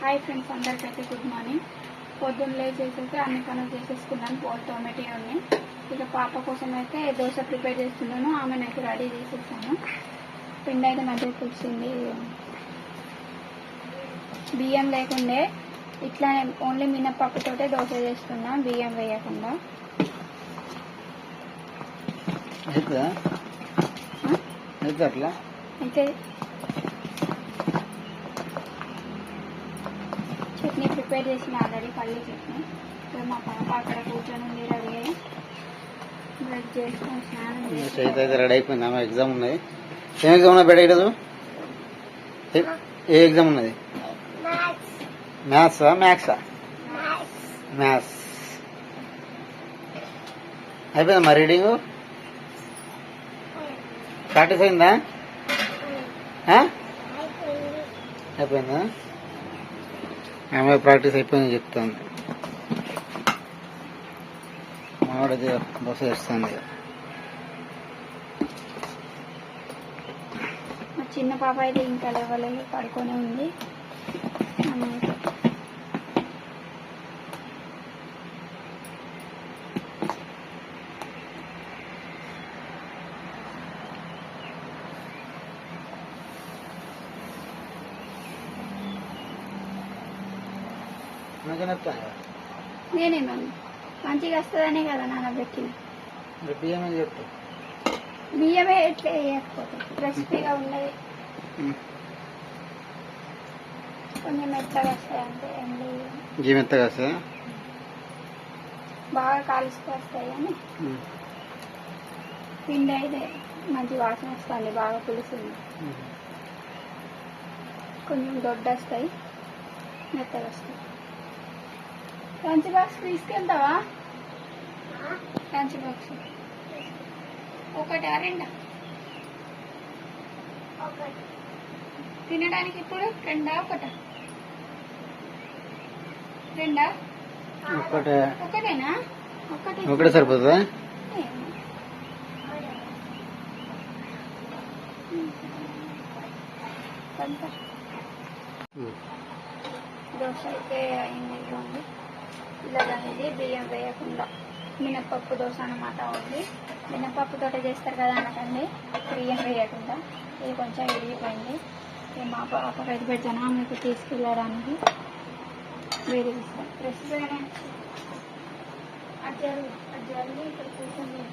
Hi friends, అందరికైతే good morning. పొద్దున్న లేచేసేసి అన్ని పనులు చేసేసుకున్నాను. టొమాటో ఉన్నాయి. ఇక పాప కోసం అయితే దోశ ప్రిపేర్ చేస్తున్నాను. ఆమెనైతే రెడీ చేసేసాను. పిండి అయితే మంచిగా పులిసింది. బియ్యం లేకుండే ఇట్లానే ఓన్లీ మినప్పప్పుతోటే దోశ చేస్తున్నా, బియ్యం వేయకుండా. అట్లా అయితే చట్నీ ప్రిపేర్ చేసిన ఆల్రెడీ, పల్లి చట్నీ. మా పాప అక్కడ కూర్చొని ఉంది, రెడీ అయ్యి బ్రష్ చేసుకొని స్నానం చేసి అయితే రెడీ అయిపోయింది. ఆమె ఎగ్జామ్ ఉన్నది. ఏం ఎగ్జామ్ ఉన్నది బయట ఈరోజు? ఏ ఎగ్జామ్ ఉన్నది? మ్యాథ్సా మ్యాథ్సా? మ్యాథ్స్. అయిపోయిందా మా రీడింగ్? ప్రాక్టీస్ అయిందా? అయిపోయిందా? ఆమె ప్రాక్టీస్ అయిపోయింది చెప్తాను. మావాడైతే దోశ వేస్తుంది. మా చిన్న పాప అయితే ఇంకా లేవలేదు, పడుకొని ఉంది. నేనేమన్నా మంచిగా వస్తుందనే కదా నానబెట్టింది. బియ్యమే చెప్పు. బియ్యమే ఎట్లా వేయకపోతే రెసిపీగా ఉన్నది. కొంచెం మెత్తగా వస్తాయి అంటే ఏం లేదు. మెత్తగా వస్తాయా? బాగా కాలుస్తూ వస్తాయి అని పిండి అయితే మంచి వాసన వస్తుంది, బాగా పులిసింది. కొంచెం దొడ్డు వస్తాయి, మెత్తగా వస్తాయి. లంచ్ బాక్స్ తీసుకెళ్తావా? లంచ్ బాక్స్ ఒకటా రెండా? తినడానికి ఇప్పుడు రెండా ఒకటా? రెండా? ఒకటేనా? ఒకటే సరిపోతుందా? దోశ అయితే అయింది. ఇవ్వండి, ఇలా అనేది బియ్యం వేయకుండా మినప్పప్పు దోశ అన్నమాట. ఉంది మినప్పప్పుతో చేస్తారు కదా అనకండి, బియ్యం వేయకుండా. ఇది కొంచెం విరిగిపోయింది. మా పాపకు అయితే పెడతాను, ఆమెకు తీసుకెళ్ళడానికి వేరే ఇస్తాను. రెసిపీగానే అజ్జాలి ఇక్కడ కూర్చొని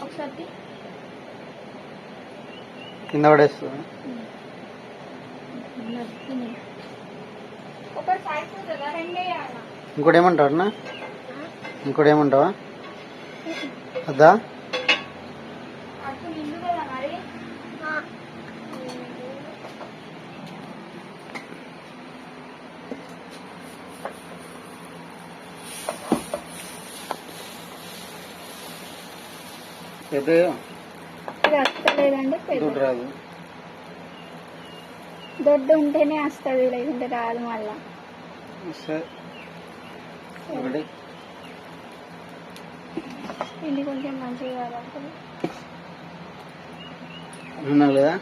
ఒకసారి కింద పడేస్తుంది. ఇంకోటి ఏమంటావు అన్న? ఇంకోటి ఏమంటావా? అద్దా వస్తలేదండి. రాదు, దొడ్డు ఉంటేనే వస్తుంది, లేకుంటే రాదు. మళ్ళా ఇది కొంచెం మంచిగా కావాలి లేదా?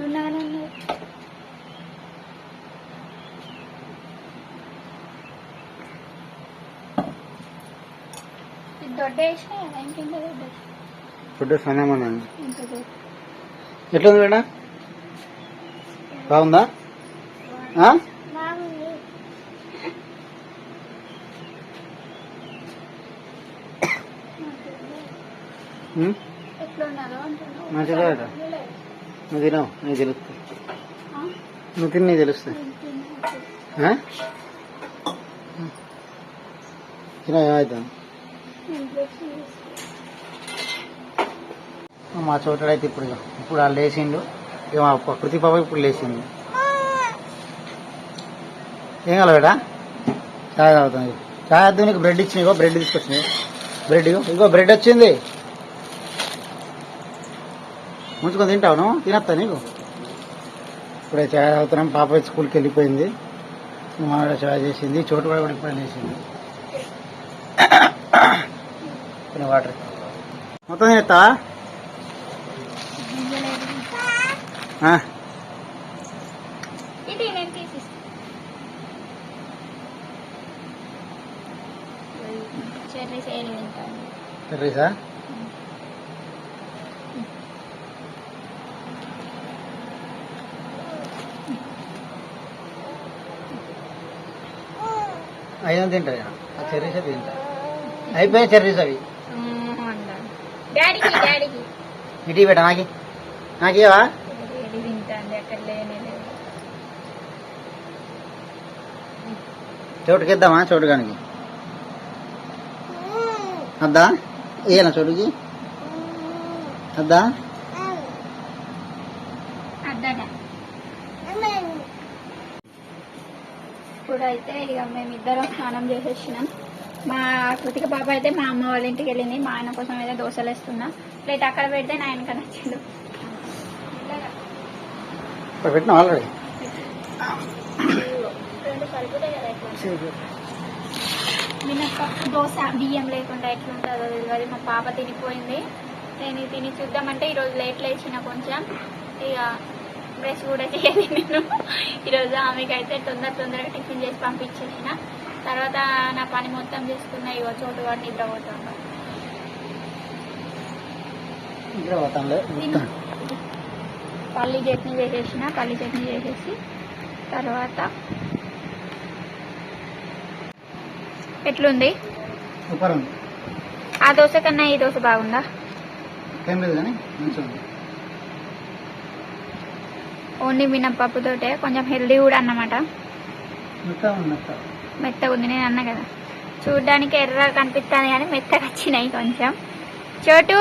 ఉన్నాగానే ఉన్నది. ఇది దొడ్డ వేసినా ఇంకేంటో దొడ్డ ఫుడ్ సన్నమన్నా ఎట్లుంది మేడం? బాగుందా? మంచిగా నువ్వు తినవు, నీకు తెలుస్తుంది. నువ్వు తిని నీకు తెలుస్తుంది. తినవు, ఏమవుతుంది? మా చోటడైతే ఇప్పుడు వాళ్ళు లేచిండు. ఇక మా ప్రకృతి పాప ఇప్పుడు లేచిండు. ఏం కలవేడా? చాయ్ తాగుతుంది. చాయ్ వద్దు, నీకు బ్రెడ్ ఇచ్చింది. ఇగో బ్రెడ్ తీసుకొచ్చింది. బ్రెడ్ ఇగో బ్రెడ్ వచ్చింది. ముంచుకొని తింటావు నువ్వు? తినస్తా నీకు. ఇప్పుడే చాయ్ తాగుతున్నాం. పాప స్కూల్కి వెళ్ళిపోయింది. మా చాయ్ చేసింది. చోటు కూడా ఇప్పుడే లేచింది. వాటర్ మొత్తం తినేస్తావా ఇది నేను తీసిస్తాను. చెర్రీ సేలు తింటాను. కర్రీసా అయినా తింటారు ఆ చెర్రీస్ అవి తింటా అయిపోయిన చెర్రీస్ అవి డాడీకి డాడీకి ఇటీ పెట్ట నాకేవా డాడీ తింటాను. అక్కడ లేనే లేదు. చోటుకిద్దామా చోటుగానికి అద్దా ఏనా చోటుకి అద్దా అద్దట. ఇప్పుడైతే ఇక మేమిద్దరం స్నానం చేసేసినాం. మా కృతిక పాప అయితే మా అమ్మ వాళ్ళ ఇంటికి వెళ్ళింది. మా ఆయన కోసం అయితే దోశలు వేస్తున్నా. ప్లేట్ అక్కడ పెడితే నా ఆయనకు నచ్చిండు. పెట్టినా ఆల్రెడీ రెండు సరిపోతాయి కదా ఎట్లా. మినప్పప్పు దోశ బియ్యం లేకుండా ఎట్లుంటుందో తెలియదు. మా పాప తినిపోయింది. నేను తిని చూద్దామంటే ఈరోజు లేట్ లేచిన కొంచెం. ఇక బ్రష్ కూడా చేయలేదు నేను ఈరోజు. ఆమెకి అయితే తొందరగా టిఫిన్ చేసి పంపించేసిన తర్వాత నా పని మొత్తం చేసుకున్నా. ఇగో చోటు వాడు నిద్రపోతుంటా. పల్లి చట్నీ చేసేసిన. పల్లి చట్నీ చేసేసి తర్వాత ఎట్లుంది సూపర్ ఉంది. ఆ దోశ కన్నా ఈ దోశ బాగుందా? ఏం లేదు కానీ మంచిగా ఉంది. ఓన్లీ మినప్పప్పుతోటే కొంచెం హెల్దీ కూడా అన్నమాట. మెత్తగా ఉంది. నేను అన్నా కదా చూడ్డానికి ఎర్రగా కనిపిస్తుంది కానీ మెత్తగా వచ్చినాయి కొంచెం. చోటు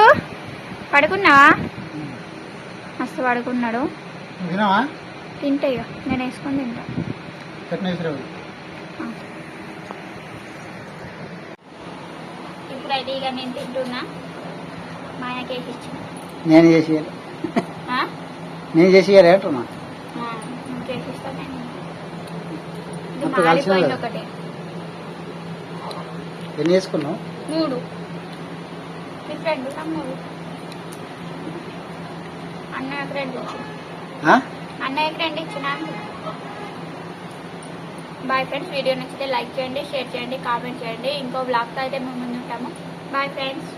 పడుకున్నావా? మస్తు పడుకున్నాడు. తింటా ఇక నేను వేసుకొని తింటా. ఇప్పుడైతే ఇక నేను తింటున్నా. మా ఆయనకి వేసి ఇచ్చిన. నేను చేసి అంటున్నా. చేసిస్తా. అంత కలిసినా మారిపోయింది కదా. ఒకటి ఎన్ని వేసుకున్నావు? 3. మీ ఫ్రెండ్ తమ్ముడు అన్నయ్యకి 2 ఇచ్చిన. అన్నయ్యకి 2 ఇచ్చిన. Bye friends. వీడియో నచ్చితే లైక్ చేయండి, షేర్ చేయండి, కామెంట్ చేయండి. ఇంకో బ్లాగ్తో అయితే మేము ముందు ఉంటాము. Bye friends.